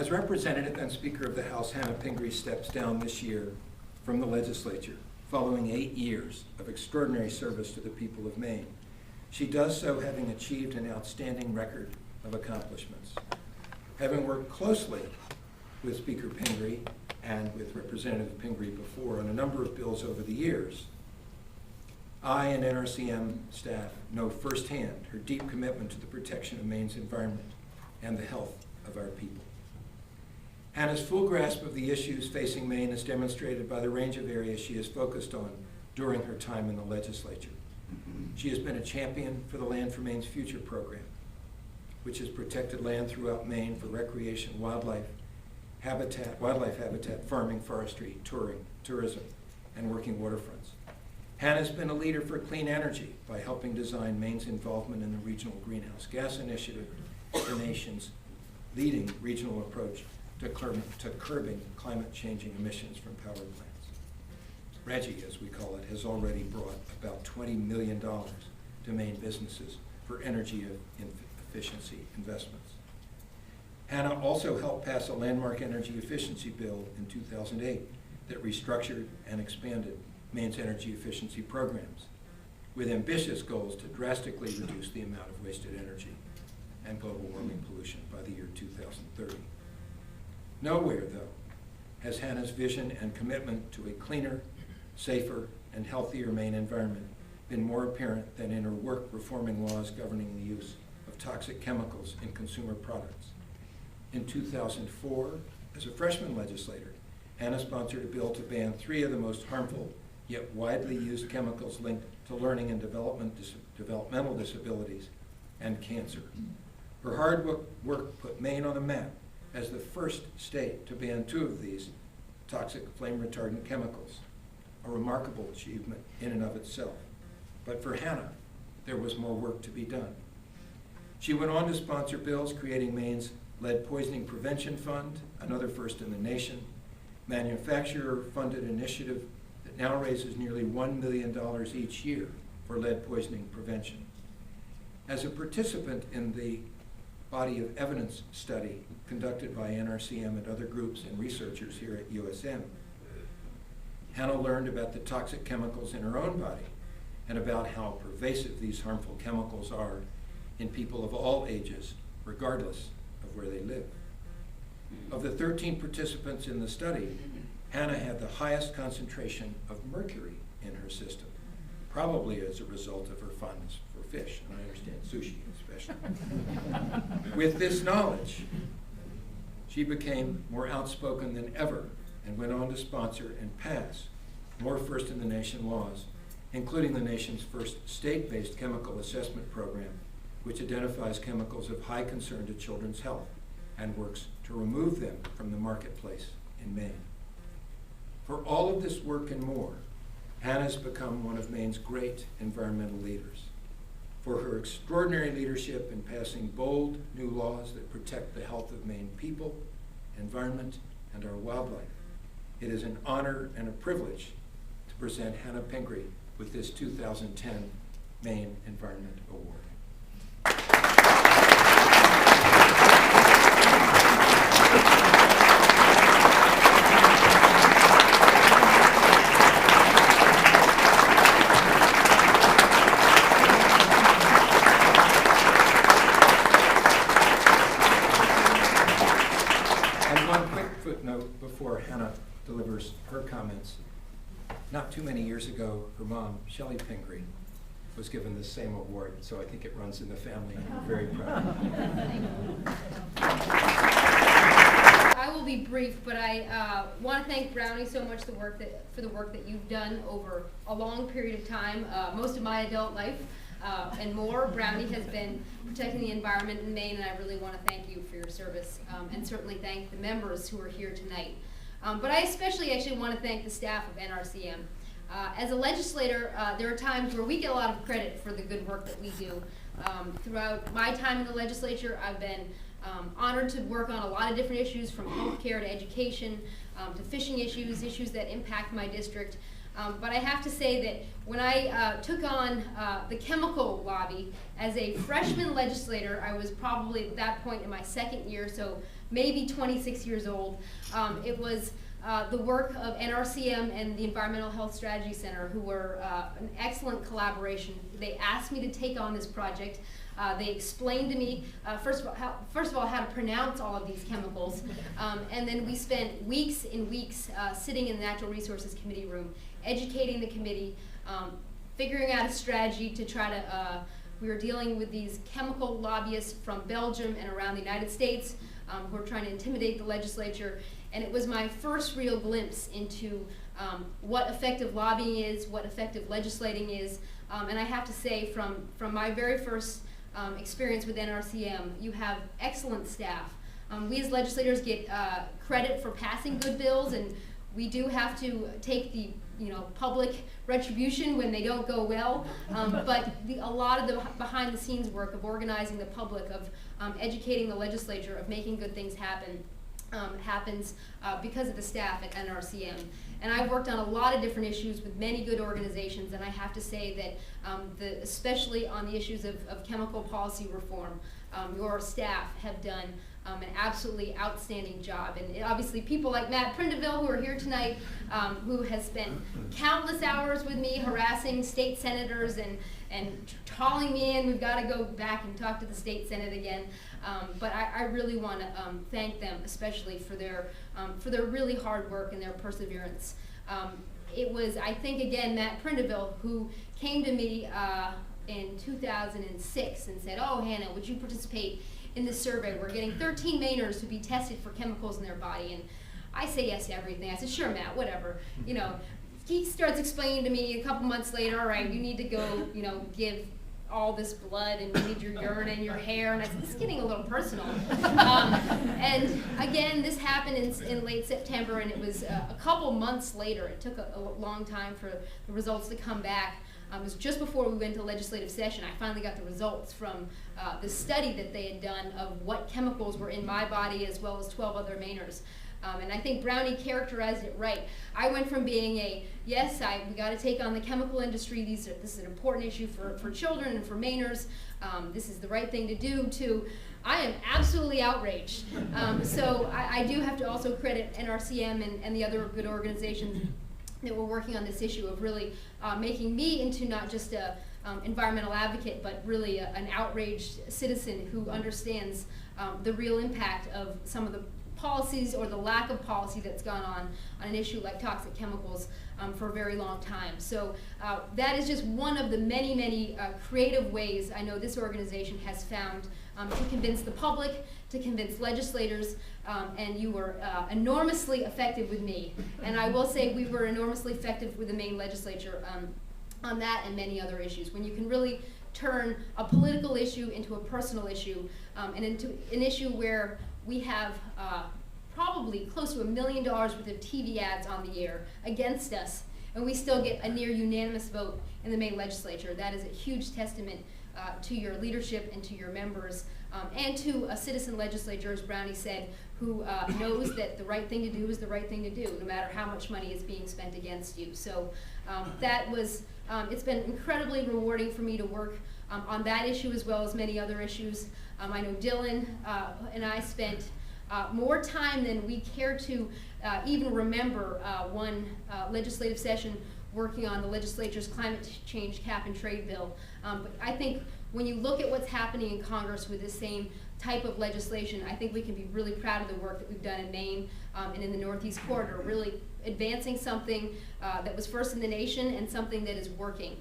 As Representative and Speaker of the House, Hannah Pingree steps down this year from the legislature following 8 years of extraordinary service to the people of Maine. She does so having achieved an outstanding record of accomplishments. Having worked closely with Speaker Pingree and with Representative Pingree before on a number of bills over the years, I and NRCM staff know firsthand her deep commitment to the protection of Maine's environment and the health of our people. Hannah's full grasp of the issues facing Maine is demonstrated by the range of areas she has focused on during her time in the legislature. She has been a champion for the Land for Maine's Future program, which has protected land throughout Maine for recreation, wildlife habitat, farming, forestry, tourism, and working waterfronts. Hannah's been a leader for clean energy by helping design Maine's involvement in the Regional Greenhouse Gas Initiative, the nation's leading regional approach to curbing climate-changing emissions from power plants. Reggie, as we call it, has already brought about $20 million to Maine businesses for energy efficiency investments. Hannah also helped pass a landmark energy efficiency bill in 2008 that restructured and expanded Maine's energy efficiency programs with ambitious goals to drastically reduce the amount of wasted energy and global warming pollution by the year 2030. Nowhere, though, has Hannah's vision and commitment to a cleaner, safer, and healthier Maine environment been more apparent than in her work reforming laws governing the use of toxic chemicals in consumer products. In 2004, as a freshman legislator, Hannah sponsored a bill to ban 3 of the most harmful yet widely used chemicals linked to learning and developmental disabilities and cancer. Her hard work put Maine on the map as the first state to ban 2 of these toxic flame retardant chemicals, a remarkable achievement in and of itself. But for Hannah, there was more work to be done. She went on to sponsor bills creating Maine's Lead Poisoning Prevention Fund, another first in the nation, manufacturer-funded initiative that now raises nearly $1 million each year for lead poisoning prevention. As a participant in the body of evidence study conducted by NRCM and other groups and researchers here at USM, Hannah learned about the toxic chemicals in her own body and about how pervasive these harmful chemicals are in people of all ages, regardless of where they live. Of the 13 participants in the study, Hannah had the highest concentration of mercury in her system, probably as a result of her fondness for fish, and I understand sushi especially. With this knowledge, she became more outspoken than ever and went on to sponsor and pass more first-in-the-nation laws, including the nation's first state-based chemical assessment program, which identifies chemicals of high concern to children's health and works to remove them from the marketplace in Maine. For all of this work and more, Hannah's become one of Maine's great environmental leaders. For her extraordinary leadership in passing bold new laws that protect the health of Maine people, environment, and our wildlife, it is an honor and a privilege to present Hannah Pingree with this 2010 Maine Environment Award. Before Hannah delivers her comments, not too many years ago, her mom, Shelley Pingree, was given the same award, so I think it runs in the family, and we're very proud. I will be brief, but I want to thank Brownie so much for the work that you've done over a long period of time, most of my adult life. And more. Brownie has been protecting the environment in Maine, and I really want to thank you for your service, and certainly thank the members who are here tonight. But I especially actually want to thank the staff of NRCM. As a legislator, there are times where we get a lot of credit for the good work that we do. Throughout my time in the legislature, I've been honored to work on a lot of different issues, from healthcare to education, to fishing issues that impact my district. But I have to say that when I took on the chemical lobby as a freshman legislator, I was probably at that point in my second year, so maybe 26 years old. It was the work of NRCM and the Environmental Health Strategy Center, who were an excellent collaboration. They asked me to take on this project. They explained to me, first of all, how to pronounce all of these chemicals, and then we spent weeks and weeks sitting in the Natural Resources Committee room, educating the committee, figuring out a strategy to try to, we were dealing with these chemical lobbyists from Belgium and around the United States who were trying to intimidate the legislature, and it was my first real glimpse into what effective lobbying is, what effective legislating is, and I have to say from my very first experience with NRCM, you have excellent staff. We as legislators get credit for passing good bills, and we do have to take the public retribution when they don't go well, but a lot of the behind the scenes work of organizing the public, of educating the legislature, of making good things happen, happens because of the staff at NRCM. And I've worked on a lot of different issues with many good organizations, and I have to say that especially on the issues of chemical policy reform, your staff have done an absolutely outstanding job. And obviously people like Matt Prindeville, who are here tonight, who has spent countless hours with me harassing state senators and calling me in. We've got to go back and talk to the state senate again. But I really want to thank them, especially for their really hard work and their perseverance. It was, I think, again, Matt Prindeville, who came to me in 2006 and said, "Oh, Hannah, would you participate in this survey? We're getting 13 Mainers to be tested for chemicals in their body." And I say yes to everything. I said, "Sure, Matt, whatever." He starts explaining to me a couple months later, "All right, you need to go, give all this blood, and you need your urine and your hair." And I said, "This is getting a little personal." And again, this happened in late September, and it was a couple months later. It took a long time for the results to come back. It was just before we went to legislative session. I finally got the results from the study that they had done of what chemicals were in my body, as well as 12 other Mainers. And I think Brownie characterized it right. I went from being yes, we got to take on the chemical industry, this is an important issue for children and for Mainers, this is the right thing to do, to I am absolutely outraged. So I do have to also credit NRCM and the other good organizations that were working on this issue of really making me into not just a environmental advocate, but really an outraged citizen who understands the real impact of some of the policies or the lack of policy that's gone on an issue like toxic chemicals for a very long time. So that is just one of the many, many creative ways I know this organization has found to convince the public, to convince legislators, and you were enormously effective with me. And I will say we were enormously effective with the Maine legislature on that and many other issues. When you can really turn a political issue into a personal issue, and into an issue where we have probably close to $1 million worth of TV ads on the air against us, and we still get a near unanimous vote in the Maine legislature. That is a huge testament to your leadership and to your members, and to a citizen legislature, as Brownie said, who knows that the right thing to do is the right thing to do, no matter how much money is being spent against you. So that was, it's been incredibly rewarding for me to work on that issue as well as many other issues. I know Dylan and I spent more time than we care to even remember one legislative session working on the legislature's climate change cap and trade bill. But I think when you look at what's happening in Congress with this same type of legislation, I think we can be really proud of the work that we've done in Maine and in the Northeast Corridor, really advancing something that was first in the nation and something that is working.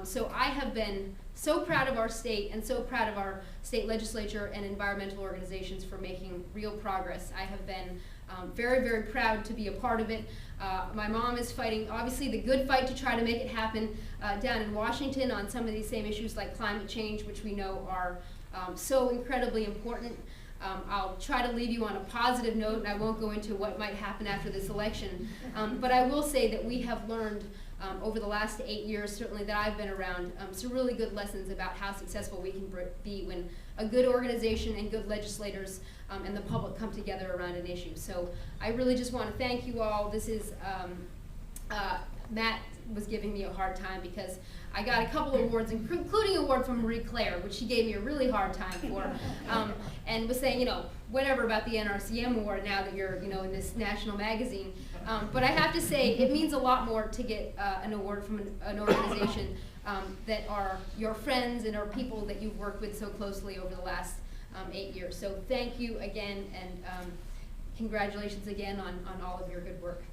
So I have been so proud of our state and so proud of our state legislature and environmental organizations for making real progress. I have been very, very proud to be a part of it. My mom is fighting, obviously, the good fight to try to make it happen down in Washington on some of these same issues like climate change, which we know are so incredibly important. I'll try to leave you on a positive note, and I won't go into what might happen after this election. But I will say that we have learned over the last 8 years, certainly that I've been around, some really good lessons about how successful we can be when a good organization and good legislators and the public come together around an issue. So I really just want to thank you all. This is Matt was giving me a hard time because I got a couple awards, including an award from Marie Claire, which she gave me a really hard time for, and was saying, whatever about the NRCM award now that you're, in this national magazine. But I have to say, it means a lot more to get an award from an organization that are your friends and are people that you've worked with so closely over the last 8 years. So thank you again, and congratulations again on all of your good work.